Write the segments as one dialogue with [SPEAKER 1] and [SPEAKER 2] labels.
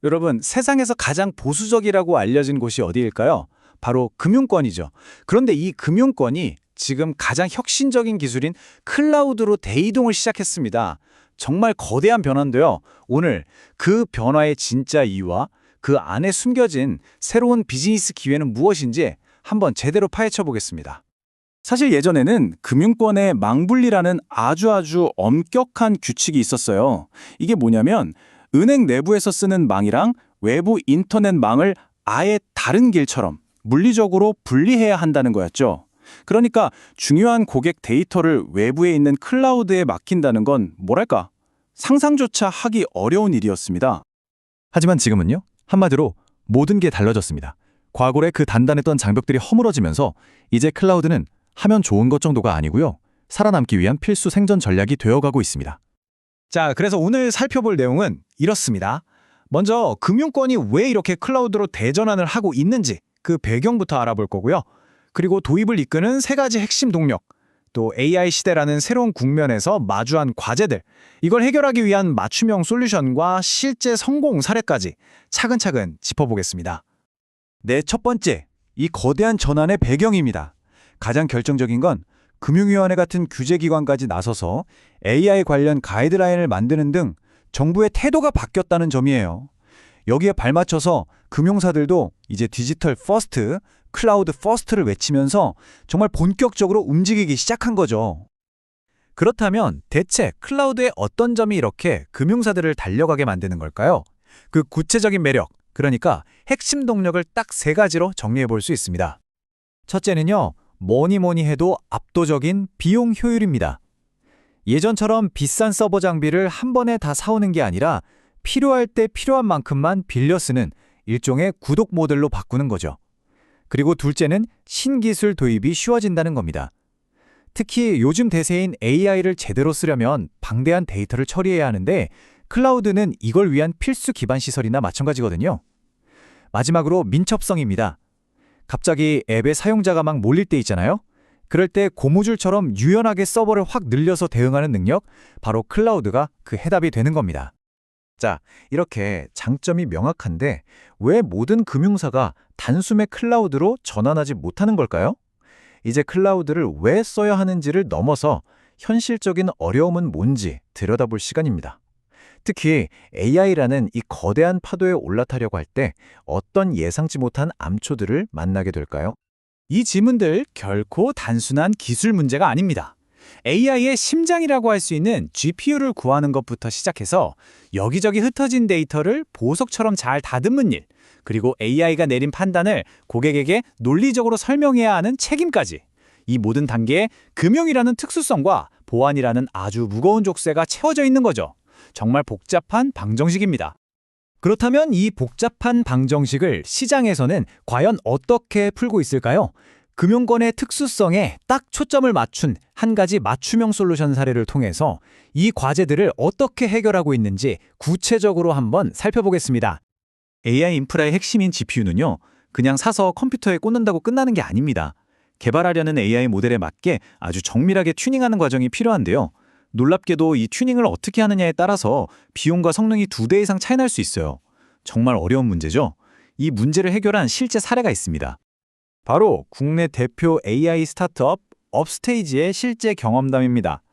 [SPEAKER 1] 여러분, 세상에서 가장 보수적이라고 알려진 곳이 어디일까요? 바로 금융권이죠. 그런데 이 금융권이 지금 가장 혁신적인 기술인 클라우드로 대이동을 시작했습니다. 정말 거대한 변화인데요. 오늘 그 변화의 진짜 이유와 그 안에 숨겨진 새로운 비즈니스 기회는 무엇인지 한번 제대로 파헤쳐 보겠습니다. 사실 예전에는 금융권의 망분리라는 아주 엄격한 규칙이 있었어요. 이게 뭐냐면 은행 내부에서 쓰는 망이랑 외부 인터넷 망을 아예 다른 길처럼 물리적으로 분리해야 한다는 거였죠. 그러니까 중요한 고객 데이터를 외부에 있는 클라우드에 맡긴다는 건 뭐랄까, 상상조차 하기 어려운 일이었습니다.
[SPEAKER 2] 하지만 지금은요? 한마디로 모든 게 달라졌습니다. 과거에 그 단단했던 장벽들이 허물어지면서 이제 클라우드는 하면 좋은 것 정도가 아니고요. 살아남기 위한 필수 생존 전략이 되어가고 있습니다.
[SPEAKER 1] 자, 그래서 오늘 살펴볼 내용은 이렇습니다. 먼저 금융권이 왜 이렇게 클라우드로 대전환을 하고 있는지 그 배경부터 알아볼 거고요. 그리고 도입을 이끄는 세 가지 핵심 동력, 또 AI 시대라는 새로운 국면에서 마주한 과제들, 이걸 해결하기 위한 맞춤형 솔루션과 실제 성공 사례까지 차근차근 짚어보겠습니다.
[SPEAKER 3] 네, 첫 번째, 이 거대한 전환의 배경입니다. 가장 결정적인 건 금융위원회 같은 규제기관까지 나서서 AI 관련 가이드라인을 만드는 등 정부의 태도가 바뀌었다는 점이에요. 여기에 발맞춰서 금융사들도 이제 디지털 퍼스트, 클라우드 퍼스트를 외치면서 정말 본격적으로 움직이기 시작한 거죠.
[SPEAKER 1] 그렇다면 대체 클라우드의 어떤 점이 이렇게 금융사들을 달려가게 만드는 걸까요? 그 구체적인 매력, 그러니까 핵심 동력을 딱 세 가지로 정리해 볼 수 있습니다. 첫째는요, 뭐니 해도 압도적인 비용 효율입니다. 예전처럼 비싼 서버 장비를 한 번에 다 사오는 게 아니라 필요할 때 필요한 만큼만 빌려 쓰는 일종의 구독 모델로 바꾸는 거죠. 그리고 둘째는 신기술 도입이 쉬워진다는 겁니다. 특히 요즘 대세인 AI를 제대로 쓰려면 방대한 데이터를 처리해야 하는데 클라우드는 이걸 위한 필수 기반 시설이나 마찬가지거든요. 마지막으로 민첩성입니다. 갑자기 앱에 사용자가 막 몰릴 때 있잖아요. 그럴 때 고무줄처럼 유연하게 서버를 확 늘려서 대응하는 능력, 바로 클라우드가 그 해답이 되는 겁니다.
[SPEAKER 3] 자, 이렇게 장점이 명확한데 왜 모든 금융사가 단숨에 클라우드로 전환하지 못하는 걸까요? 이제 클라우드를 왜 써야 하는지를 넘어서 현실적인 어려움은 뭔지 들여다볼 시간입니다. 특히 AI라는 이 거대한 파도에 올라타려고 할 때 어떤 예상치 못한 암초들을 만나게 될까요?
[SPEAKER 1] 이 질문들 결코 단순한 기술 문제가 아닙니다. AI의 심장이라고 할 수 있는 GPU를 구하는 것부터 시작해서 여기저기 흩어진 데이터를 보석처럼 잘 다듬는 일, 그리고 AI가 내린 판단을 고객에게 논리적으로 설명해야 하는 책임까지, 이 모든 단계에 금융이라는 특수성과 보안이라는 아주 무거운 족쇄가 채워져 있는 거죠. 정말 복잡한 방정식입니다. 그렇다면 이 복잡한 방정식을 시장에서는 과연 어떻게 풀고 있을까요? 금융권의 특수성에 딱 초점을 맞춘 한 가지 맞춤형 솔루션 사례를 통해서 이 과제들을 어떻게 해결하고 있는지 구체적으로 한번 살펴보겠습니다.
[SPEAKER 3] AI 인프라의 핵심인 GPU는요, 그냥 사서 컴퓨터에 꽂는다고 끝나는 게 아닙니다. 개발하려는 AI 모델에 맞게 아주 정밀하게 튜닝하는 과정이 필요한데요. 놀랍게도 이 튜닝을 어떻게 하느냐에 따라서 비용과 성능이 2배 이상 차이 날 수 있어요. 정말 어려운 문제죠. 이 문제를 해결한 실제 사례가 있습니다.
[SPEAKER 1] 바로 국내 대표 AI 스타트업 업스테이지의 실제 경험담입니다.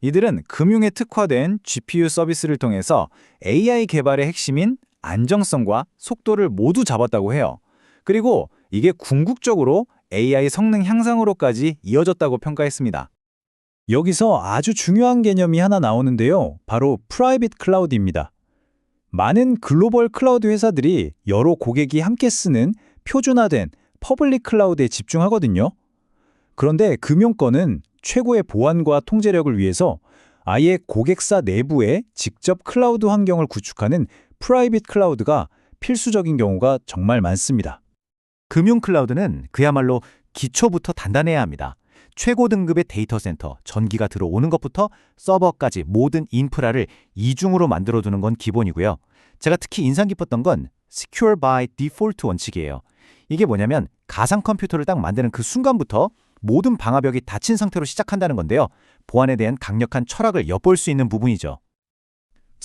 [SPEAKER 1] 이들은 금융에 특화된 GPU 서비스를 통해서 AI 개발의 핵심인 안정성과 속도를 모두 잡았다고 해요. 그리고 이게 궁극적으로 AI 성능 향상으로까지 이어졌다고 평가했습니다. 여기서 아주 중요한 개념이 하나 나오는데요. 바로 프라이빗 클라우드입니다. 많은 글로벌 클라우드 회사들이 여러 고객이 함께 쓰는 표준화된 퍼블릭 클라우드에 집중하거든요. 그런데 금융권은 최고의 보안과 통제력을 위해서 아예 고객사 내부에 직접 클라우드 환경을 구축하는 프라이빗 클라우드가 필수적인 경우가 정말 많습니다.
[SPEAKER 2] 금융 클라우드는 그야말로 기초부터 단단해야 합니다. 최고 등급의 데이터 센터, 전기가 들어오는 것부터 서버까지 모든 인프라를 이중으로 만들어두는 건 기본이고요. 제가 특히 인상 깊었던 건 Secure by Default 원칙이에요. 이게 뭐냐면 가상 컴퓨터를 딱 만드는 그 순간부터 모든 방화벽이 닫힌 상태로 시작한다는 건데요. 보안에 대한 강력한 철학을 엿볼 수 있는 부분이죠.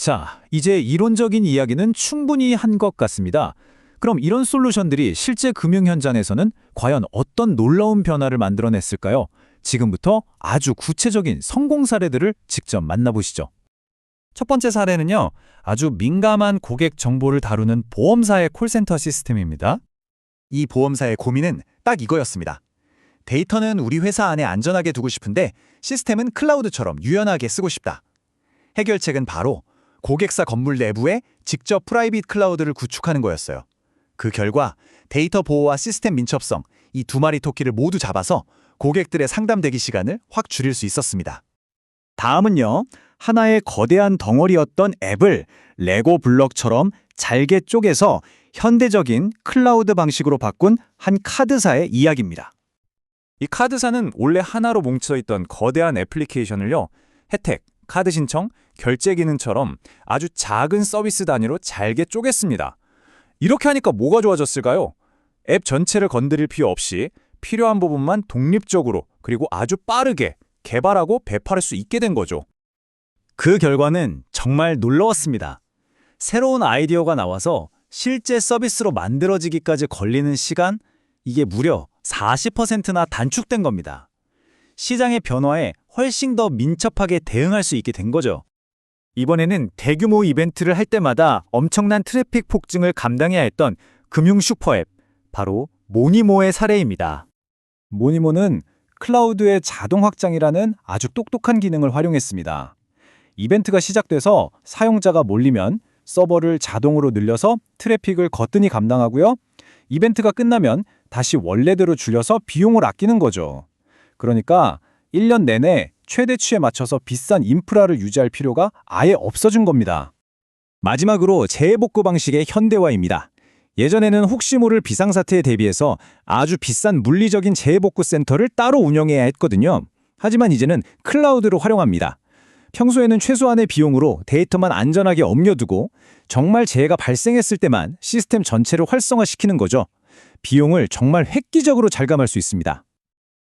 [SPEAKER 1] 자, 이제 이론적인 이야기는 충분히 한 것 같습니다. 그럼 이런 솔루션들이 실제 금융 현장에서는 과연 어떤 놀라운 변화를 만들어냈을까요? 지금부터 아주 구체적인 성공 사례들을 직접 만나보시죠. 첫 번째 사례는요, 아주 민감한 고객 정보를 다루는 보험사의 콜센터 시스템입니다.
[SPEAKER 3] 이 보험사의 고민은 딱 이거였습니다. 데이터는 우리 회사 안에 안전하게 두고 싶은데 시스템은 클라우드처럼 유연하게 쓰고 싶다. 해결책은 바로 고객사 건물 내부에 직접 프라이빗 클라우드를 구축하는 거였어요. 그 결과 데이터 보호와 시스템 민첩성, 이 두 마리 토끼를 모두 잡아서 고객들의 상담 대기 시간을 확 줄일 수 있었습니다.
[SPEAKER 1] 다음은요, 하나의 거대한 덩어리였던 앱을 레고 블럭처럼 잘게 쪼개서 현대적인 클라우드 방식으로 바꾼 한 카드사의 이야기입니다. 이 카드사는 원래 하나로 뭉쳐있던 거대한 애플리케이션을요, 혜택, 카드 신청, 결제 기능처럼 아주 작은 서비스 단위로 잘게 쪼갰습니다. 이렇게 하니까 뭐가 좋아졌을까요? 앱 전체를 건드릴 필요 없이 필요한 부분만 독립적으로 그리고 아주 빠르게 개발하고 배포할 수 있게 된 거죠. 그 결과는 정말 놀라웠습니다. 새로운 아이디어가 나와서 실제 서비스로 만들어지기까지 걸리는 시간, 이게 무려 40%나 단축된 겁니다. 시장의 변화에 훨씬 더 민첩하게 대응할 수 있게 된 거죠. 이번에는 대규모 이벤트를 할 때마다 엄청난 트래픽 폭증을 감당해야 했던 금융 슈퍼앱, 바로 모니모의 사례입니다. 모니모는 클라우드의 자동 확장이라는 아주 똑똑한 기능을 활용했습니다. 이벤트가 시작돼서 사용자가 몰리면 서버를 자동으로 늘려서 트래픽을 거뜬히 감당하고요. 이벤트가 끝나면 다시 원래대로 줄여서 비용을 아끼는 거죠. 그러니까 1년 내내 최대치에 맞춰서 비싼 인프라를 유지할 필요가 아예 없어진 겁니다. 마지막으로 재해복구 방식의 현대화입니다. 예전에는 혹시 모를 비상사태에 대비해서 아주 비싼 물리적인 재해복구 센터를 따로 운영해야 했거든요. 하지만 이제는 클라우드로 활용합니다. 평소에는 최소한의 비용으로 데이터만 안전하게 옮겨두고 정말 재해가 발생했을 때만 시스템 전체를 활성화시키는 거죠. 비용을 정말 획기적으로 절감할 수 있습니다.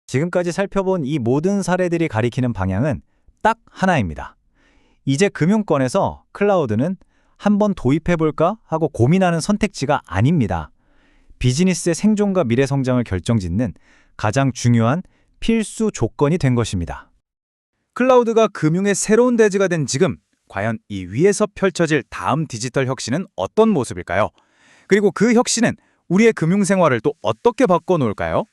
[SPEAKER 1] 지금까지 살펴본 이 모든 사례들이 가리키는 방향은 딱 하나입니다. 이제 금융권에서 클라우드는 한번 도입해볼까 하고 고민하는 선택지가 아닙니다. 비즈니스의 생존과 미래 성장을 결정짓는 가장 중요한 필수 조건이 된 것입니다. 클라우드가 금융의 새로운 대지가 된 지금, 과연 이 위에서 펼쳐질 다음 디지털 혁신은 어떤 모습일까요? 그리고 그 혁신은 우리의 금융 생활을 또 어떻게 바꿔놓을까요?